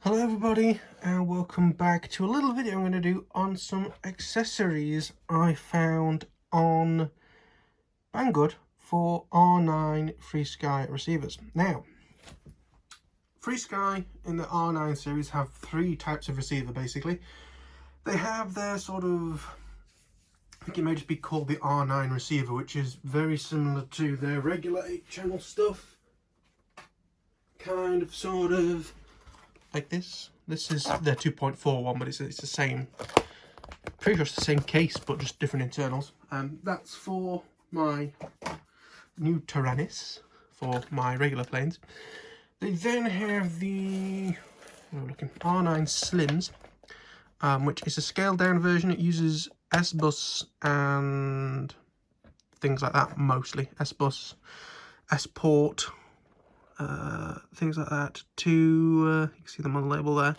Hello everybody and welcome back to a little video I'm going to do on some accessories I found on Banggood for R9 Frsky receivers. Now, Frsky in the R9 series have three types of receiver basically. They have their sort of, I think it may just be called the R9 receiver, which is very similar to their regular 8-channel stuff. Kind of, sort of, like this. This is their 2.4 one, but it's the same, pretty much the same case, but just different internals. That's for my new Tyrannis, for my regular planes. They then have the R9 Slims, which is a scaled down version. It uses S-Bus and things like that, mostly. S-Bus, S-Port, things like that to you can see them on the label there,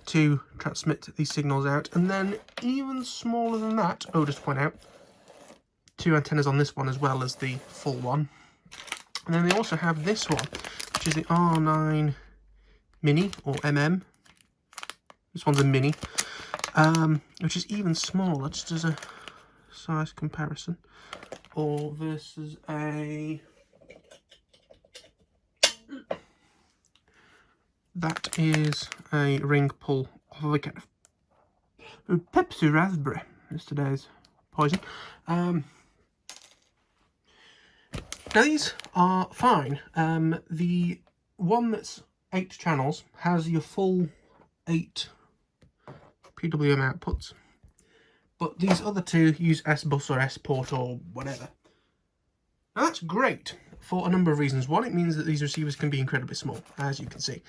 to transmit these signals out. And then even smaller than that, just to point out, two antennas on this one as well as the full one. And then they also have this one, which is the R9 Mini or MM. This one's a Mini, which is even smaller, just as a size comparison, or versus that is a ring pull of a kind of Pepsi raspberry is today's poison. Now these are fine. The one that's 8 channels has your full 8 PWM outputs, but these other two use S-Bus or S-Port or whatever. Now that's great for a number of reasons. One, it means that these receivers can be incredibly small, as you can see,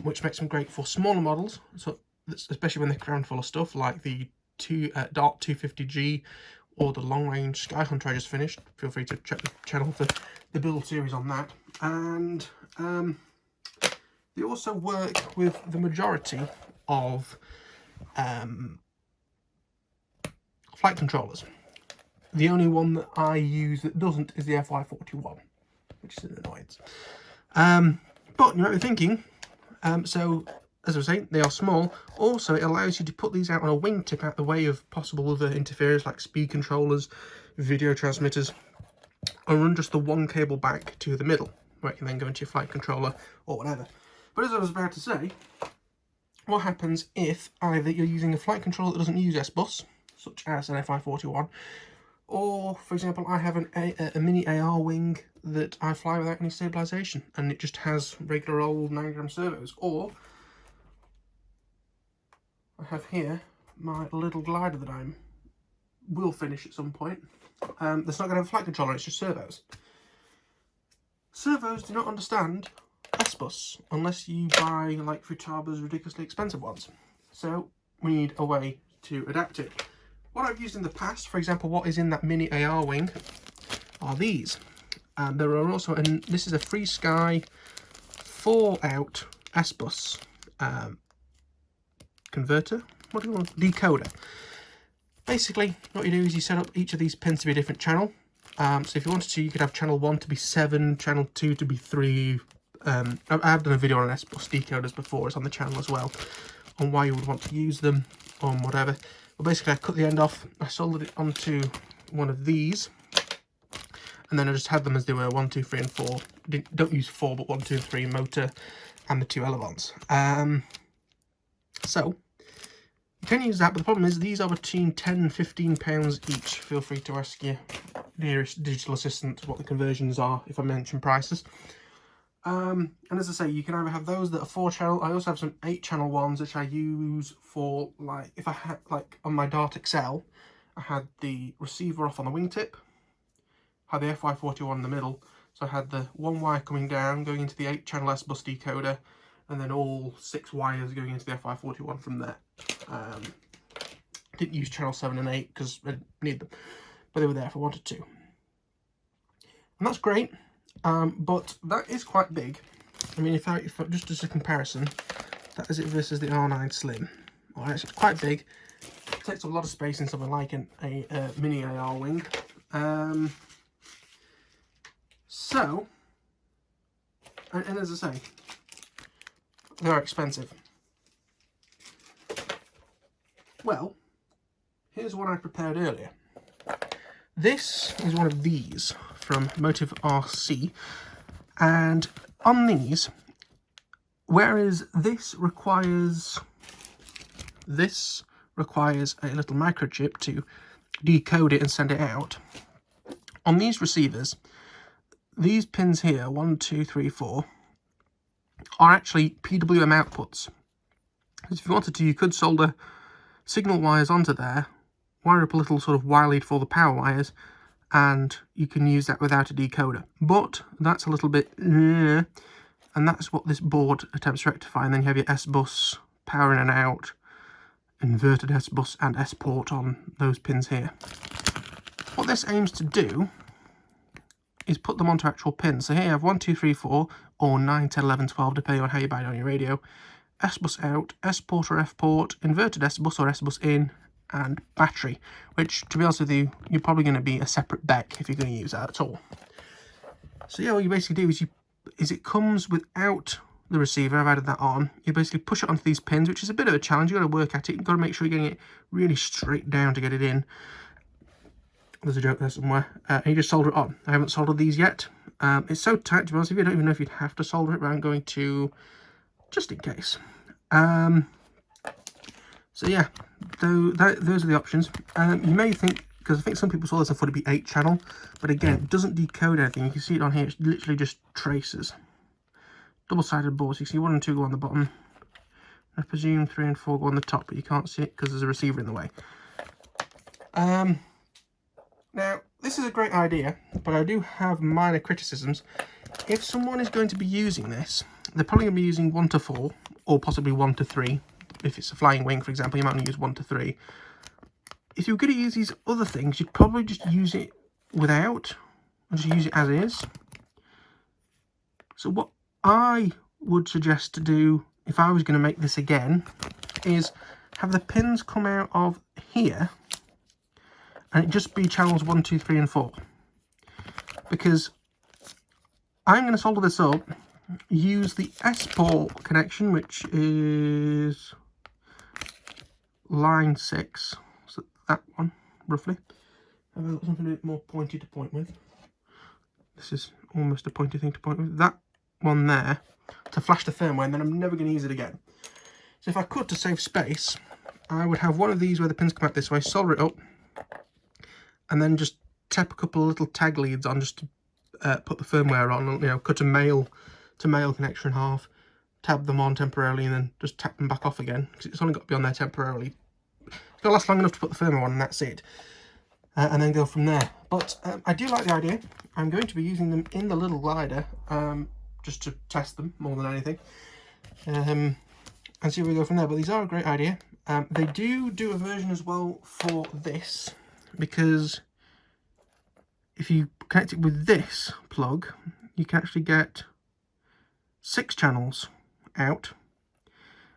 which makes them great for smaller models, so especially when they're crammed full of stuff, like the Dart 250G or the long-range Sky Hunter I just finished. Feel free to check the channel for the build series on that. And they also work with the majority of flight controllers. The only one that I use that doesn't is the FY41, which is an annoyance. But you might be thinking, so as I was saying, they are small. Also, it allows you to put these out on a wingtip out the way of possible other interferers like speed controllers, video transmitters, and run just the one cable back to the middle, where it can then go into your flight controller or whatever. But as I was about to say, what happens if either you're using a flight controller that doesn't use S-Bus, such as an FI41, or, for example, I have a mini AR wing that I fly without any stabilisation, and it just has regular old 9-gram servos. Or I have here my little glider that I will finish at some point. That's not going to have a flight controller, it's just servos. Servos do not understand S-Bus unless you buy, like, Futaba's ridiculously expensive ones. So we need a way to adapt it. What I've used in the past, for example, what is in that mini AR wing, are these. There are also, and this is a Frsky 4-out S-Bus converter. What do you want? Decoder. Basically, what you do is you set up each of these pins to be a different channel. So if you wanted to, you could have channel 1 to be 7, channel 2 to be 3. I've done a video on S-Bus decoders before, it's on the channel as well, on why you would want to use them, on whatever. Well, basically, I cut the end off, I soldered it onto one of these, and then I just had them as they were, 1, 2, 3, and 4. Don't use 4, but 1, 2, 3 motor, and the 2 elevons. So, you can use that, but the problem is these are between £10 and £15 each. Feel free to ask your nearest digital assistant what the conversions are if I mention prices. And as I say, you can either have those that are 4-channel. I also have some 8-channel ones which I use for, like, if I had, like, on my Dart XL, I had the receiver off on the wingtip, had the FY41 in the middle, so I had the one wire coming down, going into the 8-channel S-Bus decoder, and then all 6 wires going into the FI41 from there. Didn't use channel 7 and 8 because I didn't need them, but they were there if I wanted to. And that's great, but that is quite big. I mean, if just as a comparison, that is it versus the R9 Slim. Alright, it's quite big. It takes up a lot of space in something like a mini AR wing. So, and as I say, they are expensive. Well, here's one I prepared earlier. This is one of these from Motive RC, and on these, whereas this requires a little microchip to decode it and send it out, on these receivers, these pins here, 1, 2, 3, 4, are actually PWM outputs. Because if you wanted to, you could solder signal wires onto there, wire up a little sort of wire lead for the power wires, and you can use that without a decoder. But that's a little bit, and that's what this board attempts to rectify. And then you have your S-bus, power in and out, inverted S-bus and S-port on those pins here. What this aims to do is put them onto actual pins. So here you have 1, 2, 3, 4, or 9, 10, 11, 12, depending on how you buy it on your radio. S-bus out, S-port or F-port, inverted S-bus or S-bus in, and battery, which, to be honest with you, you're probably going to be a separate BEC if you're going to use that at all. So yeah, what you basically do is it comes without the receiver. I've added that on. You basically push it onto these pins, which is a bit of a challenge. You've got to work at it. You've got to make sure you're getting it really straight down to get it in. There's a joke there somewhere. And you just solder it on. I haven't soldered these yet. It's so tight, to be honest with you, I don't even know if you'd have to solder it, but I'm going to, just in case. So yeah, those are the options. You may think, because I think some people saw this and thought it'd be 8-channel, but again, it doesn't decode anything. You can see it on here, it's literally just traces. Double-sided boards, you can see 1 and 2 go on the bottom. I presume 3 and 4 go on the top, but you can't see it because there's a receiver in the way. Now, this is a great idea, but I do have minor criticisms. If someone is going to be using this, they're probably going to be using 1 to 4, or possibly 1 to 3. If it's a flying wing, for example, you might only use 1 to 3. If you're going to use these other things, you'd probably just use it without, and just use it as is. So what I would suggest to do, if I was going to make this again, is have the pins come out of here, and it just be channels 1, 2, 3, and 4. Because I'm going to solder this up, use the S-port connection, which is line 6, so that one, roughly. I've got something a bit more pointy to point with. This is almost a pointy thing to point with. That one there, to flash the firmware, and then I'm never going to use it again. So if I could, to save space, I would have one of these where the pins come out this way, solder it up, and then just tap a couple of little tag leads on just to put the firmware on, you know, cut a male to male connection in half, tab them on temporarily, and then just tap them back off again, because it's only got to be on there temporarily. It's got to last long enough to put the firmware on, and that's it. And then go from there. But I do like the idea. I'm going to be using them in the little glider, just to test them more than anything, and see where we go from there. But these are a great idea. They do a version as well for this, because if you connect it with this plug, you can actually get 6 channels out.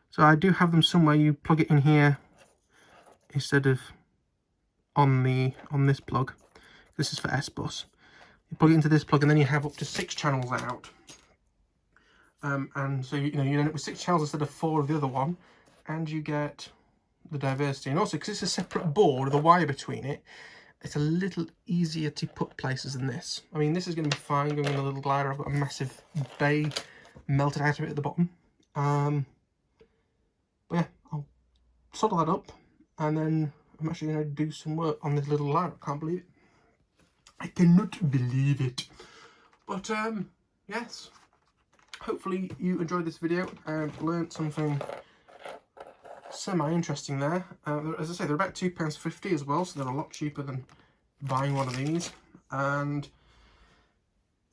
So I do have them somewhere. You plug it in here instead of on this plug. This is for S-bus. You plug it into this plug, and then you have up to 6 channels out. And so you end up with 6 channels instead of 4 of the other one, and you get the diversity. And also, because it's a separate board with a wire between it, it's a little easier to put places than this. I mean, this is going to be fine going in a little glider. I've got a massive bay melted out of it at the bottom. But yeah, I'll solder that up, and then I'm actually going to do some work on this little glider. I can't believe it. I cannot believe it. But yes, hopefully you enjoyed this video and learnt something semi-interesting there. As I say, they're about £2.50 as well, so they're a lot cheaper than buying one of these. And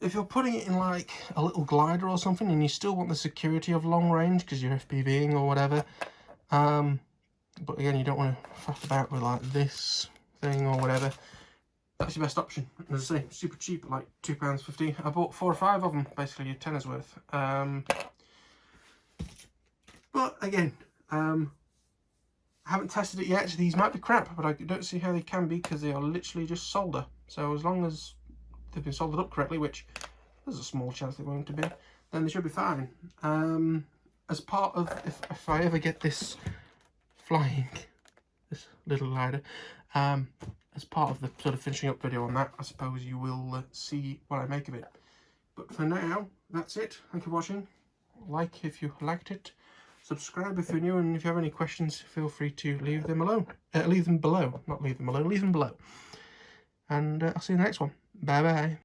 if you're putting it in like a little glider or something, and you still want the security of long range because you're FPVing or whatever, but again, you don't want to faff about with like this thing or whatever, that's your best option. As I say, super cheap, like £2.50. I bought 4 or 5 of them, basically a tenner's worth. But again, I haven't tested it yet. These might be crap, but I don't see how they can be, because they are literally just solder. So as long as they've been soldered up correctly, which there's a small chance they won't be, then they should be fine. as part of, if I ever get this flying, this little glider, as part of the sort of finishing up video on that, I suppose you will see what I make of it. But for now, that's it. Thank you for watching. Like if you liked it, subscribe if you're new, and if you have any questions, feel free to leave them below. Leave them below, not leave them alone, leave them below. And I'll see you in the next one. Bye bye.